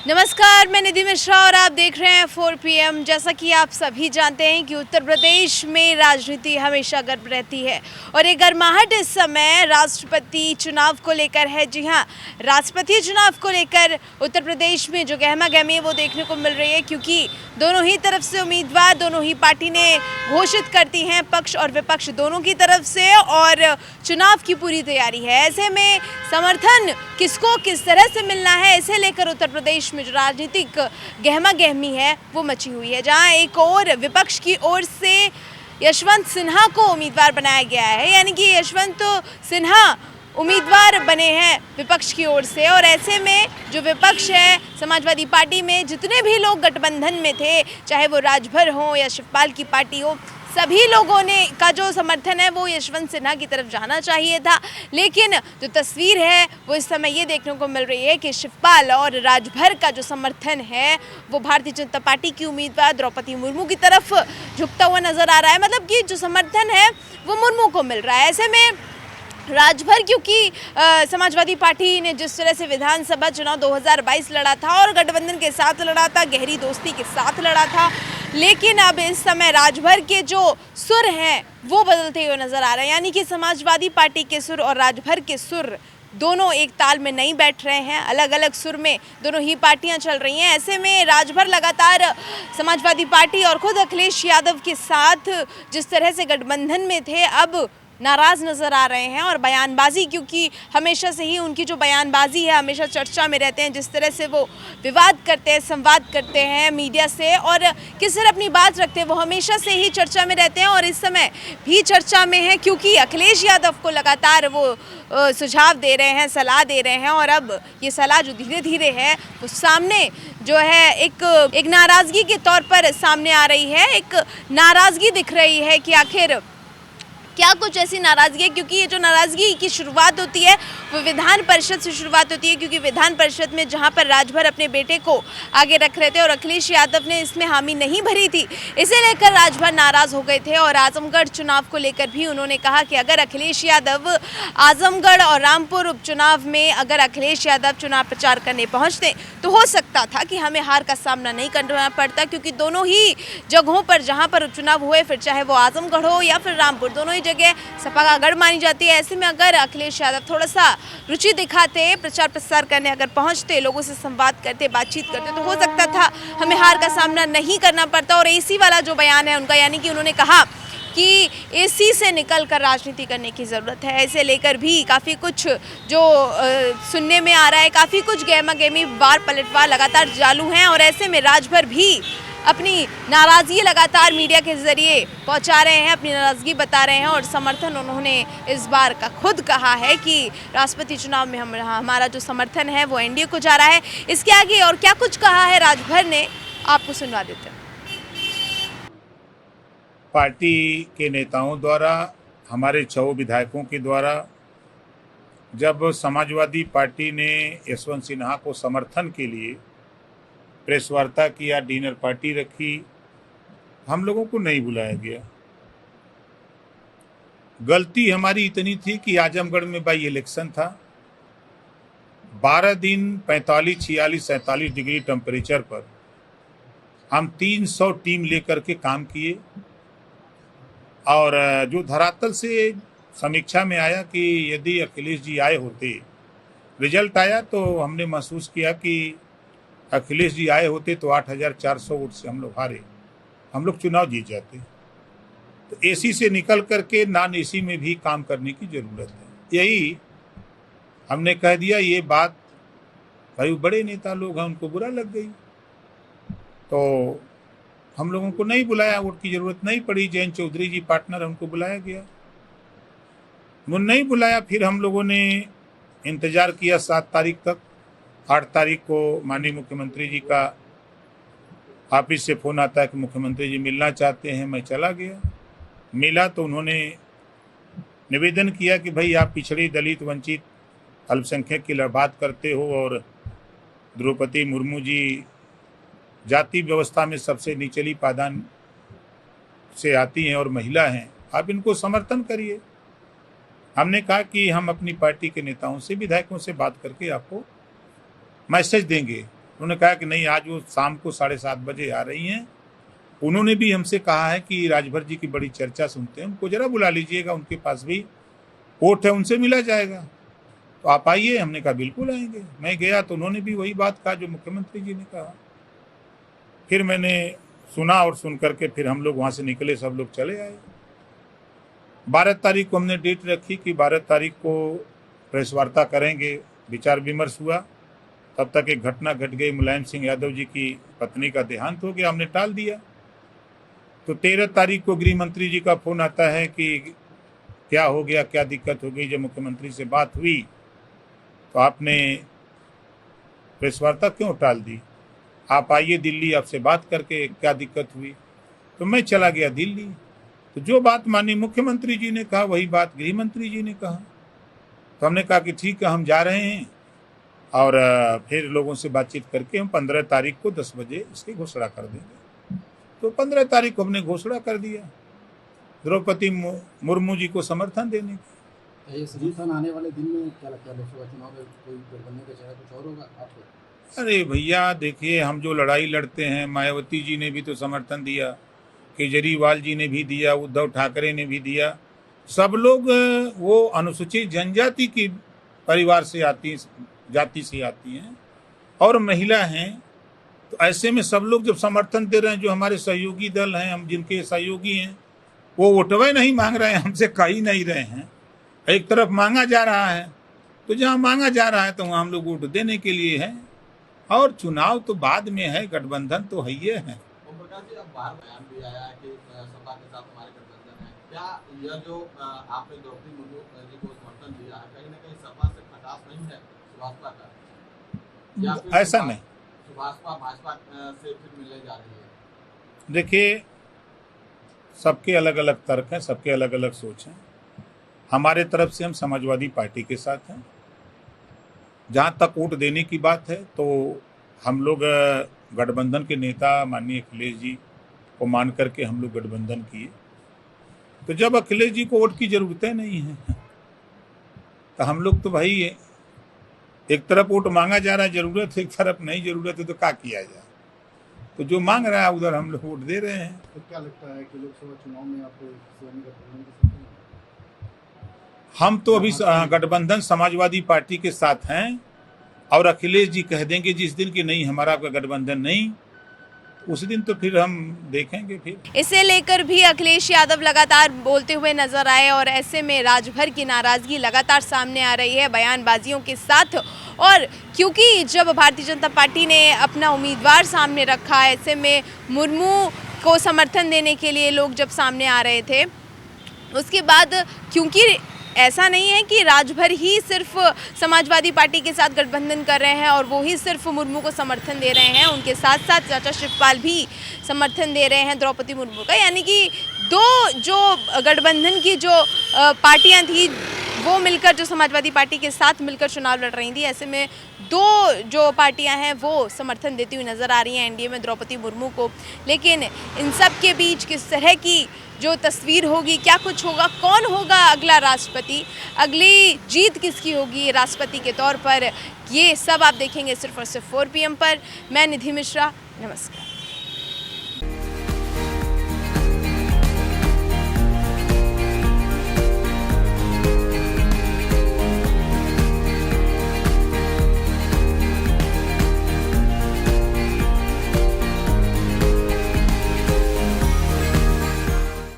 नमस्कार, मैं निधि मिश्रा और आप देख रहे हैं 4 PM। जैसा कि आप सभी जानते हैं कि उत्तर प्रदेश में राजनीति हमेशा गर्म रहती है और ये गर्माहट इस समय राष्ट्रपति चुनाव को लेकर है। जी हाँ, राष्ट्रपति चुनाव को लेकर उत्तर प्रदेश में जो गहमा गहमी है वो देखने को मिल रही है, क्योंकि दोनों ही तरफ से उम्मीदवार, दोनों ही पार्टी ने घोषित करती हैं, पक्ष और विपक्ष दोनों की तरफ से, और चुनाव की पूरी तैयारी है। ऐसे में समर्थन किसको किस तरह से मिलना है, इसे लेकर उत्तर प्रदेश में जो राजनीतिक गहमा गहमी है वो मची हुई है। जहां एक और विपक्ष की ओर से यशवंत सिन्हा को उम्मीदवार बनाया गया है, यानी कि यशवंत सिन्हा उम्मीदवार बने हैं विपक्ष की ओर से। और ऐसे में जो विपक्ष है, समाजवादी पार्टी में जितने भी लोग गठबंधन में थे, चाहे वो राजभर हो या शिवपाल की पार्टी हो, सभी लोगों ने का जो समर्थन है वो यशवंत सिन्हा की तरफ जाना चाहिए था। लेकिन जो तस्वीर है वो इस समय ये देखने को मिल रही है कि शिवपाल और राजभर का जो समर्थन है वो भारतीय जनता पार्टी की उम्मीदवार द्रौपदी मुर्मू की तरफ झुकता हुआ नजर आ रहा है। मतलब कि जो समर्थन है वो मुर्मू को मिल रहा है। ऐसे में राजभर, क्योंकि समाजवादी पार्टी ने जिस तरह से विधानसभा चुनाव 2022 लड़ा था और गठबंधन के साथ लड़ा था, गहरी दोस्ती के साथ लड़ा था, लेकिन अब इस समय राजभर के जो सुर हैं वो बदलते हुए नजर आ रहे हैं। यानी कि समाजवादी पार्टी के सुर और राजभर के सुर दोनों एक ताल में नहीं बैठ रहे हैं, अलग अलग सुर में दोनों ही पार्टियां चल रही हैं। ऐसे में राजभर लगातार समाजवादी पार्टी और खुद अखिलेश यादव के साथ जिस तरह से गठबंधन में थे, अब नाराज़ नज़र आ रहे हैं। और बयानबाजी, क्योंकि हमेशा से ही उनकी जो बयानबाजी है हमेशा चर्चा में रहते हैं, जिस तरह से वो विवाद करते हैं, संवाद करते हैं मीडिया से और किस तरह अपनी बात रखते हैं, वो हमेशा से ही चर्चा में रहते हैं और इस समय भी चर्चा में है, क्योंकि अखिलेश यादव को लगातार वो सुझाव दे रहे हैं, सलाह दे रहे हैं। और अब ये सलाह जो धीरे धीरे है वो सामने जो है एक नाराज़गी के तौर पर सामने आ रही है। एक नाराज़गी दिख रही है कि आखिर क्या कुछ ऐसी नाराज़गी है, क्योंकि ये जो नाराज़गी की शुरुआत होती है वो विधान परिषद से शुरुआत होती है, क्योंकि विधान परिषद में जहां पर राजभर अपने बेटे को आगे रख रहे थे और अखिलेश यादव ने इसमें हामी नहीं भरी थी, इसे लेकर राजभर नाराज़ हो गए थे। और आजमगढ़ चुनाव को लेकर भी उन्होंने कहा कि अगर अखिलेश यादव आजमगढ़ और रामपुर उपचुनाव में अगर अखिलेश यादव चुनाव प्रचार करने पहुँचते तो हो सकता था कि हमें हार का सामना नहीं करना पड़ता, क्योंकि दोनों ही जगहों पर जहाँ पर उपचुनाव हुए, फिर चाहे वो आजमगढ़ हो या फिर रामपुर, दोनों जगह सपा का गढ़ मानी जाती है। ऐसे में अगर अखिलेश यादव थोड़ा सा रुचि दिखाते, प्रचार प्रसार करने अगर पहुंचते, लोगों से संवाद करते, बातचीत करते, तो हो सकता था हमें हार का सामना नहीं करना पड़ता। और एसी वाला जो बयान है उनका, यानी कि उन्होंने कहा कि एसी से निकल कर राजनीति करने की ज़रूरत है, इसे लेकर भी काफ़ी कुछ जो सुनने में आ रहा है, काफ़ी कुछ गहमा गहमी, वार पलटवार लगातार चालू हैं। और ऐसे में राजभर भी अपनी नाराज़गी लगातार मीडिया के ज़रिए पहुंचा रहे हैं, अपनी नाराज़गी बता रहे हैं और समर्थन उन्होंने इस बार का खुद कहा है कि राष्ट्रपति चुनाव में हमारा जो समर्थन है वो एनडीए को जा रहा है। इसके आगे और क्या कुछ कहा है राजभर ने, आपको सुनवा देते हैं। पार्टी के नेताओं द्वारा, हमारे 6 विधायकों के द्वारा जब समाजवादी पार्टी ने यशवंत सिन्हा को समर्थन के लिए प्रेस वार्ता किया, डिनर पार्टी रखी, हम लोगों को नहीं बुलाया गया। गलती हमारी इतनी थी कि आजमगढ़ में बाई इलेक्शन था, 12 दिन 45, 46, 47 डिग्री टेम्परेचर पर हम 300 टीम लेकर के काम किए। और जो धरातल से समीक्षा में आया कि यदि अखिलेश जी आए होते, रिजल्ट आया तो हमने महसूस किया कि अखिलेश जी आए होते तो 8,400 वोट से हम लोग हारे, हम लोग चुनाव जीत जाते। तो एसी से निकल करके नॉन एसी में भी काम करने की ज़रूरत है, यही हमने कह दिया। ये बात भाई बड़े नेता लोग हैं, उनको बुरा लग गई, तो हम लोगों को नहीं बुलाया, वोट की ज़रूरत नहीं पड़ी। जयंत चौधरी जी पार्टनर, उनको बुलाया गया, वो नहीं बुलाया। फिर हम लोगों ने इंतज़ार किया 7 तारीख तक। 8 तारीख को माननीय मुख्यमंत्री जी का ऑफिस से फ़ोन आता है कि मुख्यमंत्री जी मिलना चाहते हैं। मैं चला गया, मिला तो उन्होंने निवेदन किया कि भाई आप पिछड़ी, दलित, वंचित, अल्पसंख्यक की बात करते हो और द्रौपदी मुर्मू जी जाति व्यवस्था में सबसे निचली पायदान से आती हैं और महिला हैं, आप इनको समर्थन करिए। हमने कहा कि हम अपनी पार्टी के नेताओं से, विधायकों से बात करके आपको मैसेज देंगे उन्होंने कहा कि नहीं, आज वो शाम को 7:30 बजे आ रही हैं। उन्होंने भी हमसे कहा है कि राजभर जी की बड़ी चर्चा सुनते हैं, उनको जरा बुला लीजिएगा, उनके पास भी कोर्ट है, उनसे मिला जाएगा, तो आप आइए। हमने कहा बिल्कुल आएंगे। मैं गया तो उन्होंने भी वही बात कहा जो मुख्यमंत्री जी ने कहा। फिर मैंने सुना और सुन करके फिर हम लोग वहाँ से निकले, सब लोग चले आए। 12 तारीख को हमने डेट रखी कि 12 तारीख को प्रेस वार्ता करेंगे। विचार विमर्श हुआ, तब तक एक घटना घट गई, मुलायम सिंह यादव जी की पत्नी का देहांत हो गया, हमने टाल दिया। तो 13 तारीख को गृह मंत्री जी का फोन आता है कि क्या हो गया, क्या दिक्कत हो गई। जब मुख्यमंत्री से बात हुई तो आपने प्रेस वार्ता क्यों टाल दी, आप आइए दिल्ली, आपसे बात करके क्या दिक्कत हुई। तो मैं चला गया दिल्ली। तो जो बात मानी मुख्यमंत्री जी ने कहा, वही बात गृह मंत्री जी ने कहा। तो हमने कहा कि ठीक है, हम जा रहे हैं और फिर लोगों से बातचीत करके हम 15 तारीख को 10 बजे इसकी घोषणा कर देंगे। तो 15 तारीख को हमने घोषणा कर दिया द्रौपदी मुर्मू जी को समर्थन देने की। ये समर्थन आने वाले दिन में क्या लगता है, लोकसभा चुनाव में कोई गठबंधन का चेहरा कुछ और होगा आपको? अरे भैया देखिए, हम जो लड़ाई लड़ते हैं, मायावती जी ने भी तो समर्थन दिया, केजरीवाल जी ने भी दिया, उद्धव ठाकरे ने भी दिया। सब लोग वो अनुसूचित जनजाति की परिवार से जाति से आती हैं और महिला हैं। तो ऐसे में सब लोग जब समर्थन दे रहे हैं, जो हमारे सहयोगी दल हैं, हम जिनके सहयोगी हैं, वो वोटवे नहीं मांग रहे हैं, हमसे कह ही नहीं रहे हैं। एक तरफ मांगा जा रहा है, तो जहाँ मांगा जा रहा है तो वहाँ हम लोग वोट देने के लिए हैं। और चुनाव तो बाद में है, गठबंधन तो है ही है। ओम प्रकाश जी, अब बाहर बयान भी आया है कि सपा के साथ हमारे गठबंधन है। क्या यह जो आपने द्रौपदी मुर्मू जी को समर्थन दिया है, कहीं ना कहीं सपा से खटास नहीं है सुभाषपा का, या फिर ऐसा नहीं, सुभाषपा भाजपा से फिर मिलने जा रही है? देखिए, सबके अलग अलग तर्क हैं, सबके अलग अलग सोच हैं। हमारे तरफ से हम समाजवादी पार्टी के साथ हैं। जहाँ तक वोट देने की बात है तो हम लोग गठबंधन के नेता माननीय अखिलेश जी को मान करके हम लोग गठबंधन किए। तो जब अखिलेश जी को वोट की जरूरतें नहीं है तो हम लोग तो भाई, एक तरफ वोट मांगा जा रहा है, जरूरत है, एक तरफ नहीं जरूरत है, तो क्या किया जाए। तो जो मांग रहा है उधर हम लोग वोट दे रहे हैं। तो क्या लगता है कि लोकसभा चुनाव में आप गठबंधन कर सकते हैं? हम तो अभी गठबंधन समाजवादी पार्टी के साथ हैं और अखिलेश जी कह देंगे जिस दिन कि नहीं हमारा कोई गठबंधन नहीं, उस दिन तो फिर हम देखेंगे। फिर इसे लेकर भी अखिलेश यादव लगातार बोलते हुए नजर आए और ऐसे में राजभर की नाराजगी लगातार सामने आ रही है बयानबाजियों के साथ। और क्योंकि जब भारतीय जनता पार्टी ने अपना उम्मीदवार सामने रखा, ऐसे में मुर्मू को समर्थन देने के लिए लोग जब सामने आ रहे थे, उसके बाद क्योंकि ऐसा नहीं है कि राजभर ही सिर्फ समाजवादी पार्टी के साथ गठबंधन कर रहे हैं और वो ही सिर्फ मुर्मू को समर्थन दे रहे हैं, उनके साथ साथ चाचा शिवपाल भी समर्थन दे रहे हैं द्रौपदी मुर्मू का। यानी कि दो जो गठबंधन की जो पार्टियां थी वो मिलकर, जो समाजवादी पार्टी के साथ मिलकर चुनाव लड़ रही थी, ऐसे में दो जो पार्टियां हैं वो समर्थन देती हुई नजर आ रही हैं एनडीए में द्रौपदी मुर्मू को। लेकिन इन सब के बीच किस तरह की जो तस्वीर होगी, क्या कुछ होगा, कौन होगा अगला राष्ट्रपति, अगली जीत किसकी होगी राष्ट्रपति के तौर पर, ये सब आप देखेंगे सिर्फ और सिर्फ 4 PM पर। मैं निधि मिश्रा, नमस्कार।